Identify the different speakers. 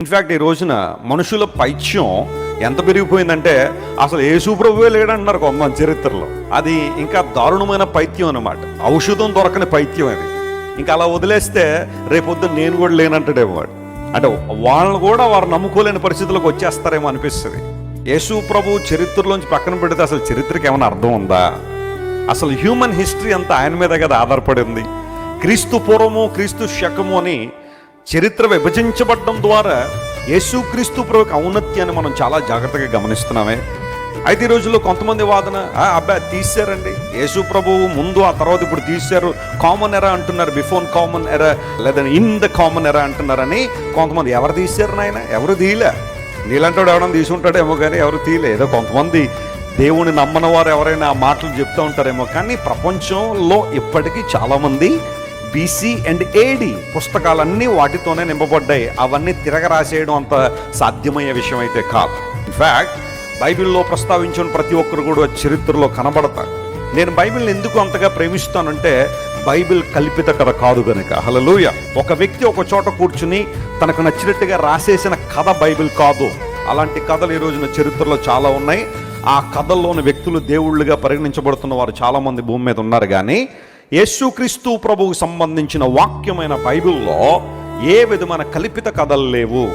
Speaker 1: In fact ఈ రోజున మనుషుల పైత్యం ఎంత పెరిగిపోయిందంటే అసలు యేసు ప్రభువే లేడంటున్నారు కొంతమంది చరిత్రలో. అది ఇంకా దారుణమైన పైత్యం అన్నమాట. ఔషధం దొరకని పైత్యం అది. ఇంకా అలా వదిలేస్తే రేపొద్దు నేను కూడా లేనంటాడేమో వాడు. అంటే వాళ్ళని కూడా వారు నమ్ముకోలేని పరిస్థితులకు వచ్చేస్తారేమో అనిపిస్తుంది. యేసు ప్రభు చరిత్రలోంచి పక్కన పెడితే అసలు చరిత్రకి ఏమైనా అర్థం ఉందా? అసలు హ్యూమన్ హిస్టరీ అంతా ఆయన మీద కదా ఆధారపడి ఉంది. క్రీస్తు పూర్వము క్రీస్తు శకము అని చరిత్ర విభజించబడడం ద్వారా యేసుక్రీస్తు ప్రభుకి ఔన్నత్యాన్ని మనం చాలా జాగ్రత్తగా గమనిస్తున్నామే. అయితే ఈ రోజుల్లో కొంతమంది వాదన, అబ్బాయి తీశారండి యేసు ప్రభువు ముందు ఆ తర్వాత ఇప్పుడు తీశారు, కామన్ ఎరా అంటున్నారు, బిఫోర్ కామన్ ఎరా లేదా ఇన్ ద కామన్ ఎరా అంటున్నారని కొంతమంది. ఎవరు తీశారు నాయన? ఎవరు తీయలే. నీలంటాడు ఎవరైనా తీసుంటాడేమో కానీ ఎవరు తీయలే. ఏదో కొంతమంది దేవుని నమ్మని వారు ఎవరైనా ఆ మాటలు చెప్తూ ఉంటారేమో. కానీ ప్రపంచంలో ఇప్పటికీ చాలామంది బీసీ అండ్ ఏడి పుస్తకాలన్నీ వాటితోనే నింపబడ్డాయి. అవన్నీ తిరగరాసేయడం అంత సాధ్యమయ్యే విషయం అయితే కాదు. ఇన్ఫ్యాక్ట్ బైబిల్లో ప్రస్తావించిన ప్రతి ఒక్కరు కూడా చరిత్రలో కనబడతారు. నేను బైబిల్ని ఎందుకు అంతగా ప్రేమిస్తానంటే బైబిల్ కల్పిత కథ కాదు కనుక. హల్లెలూయా. ఒక వ్యక్తి ఒక చోట కూర్చుని తనకు నచ్చినట్టుగా రాసేసిన కథ బైబిల్ కాదు. అలాంటి కథలు ఈ రోజున చరిత్రలో చాలా ఉన్నాయి. ఆ కథల్లోని వ్యక్తులు దేవుళ్ళుగా పరిగణించబడుతున్న వారు చాలామంది భూమి మీద ఉన్నారు. కానీ యేసుక్రీస్తు ప్రభువుకు సంబంధించిన వాక్యమైన బైబిల్లో ఏ విధమైన కల్పిత కథలు లేవు.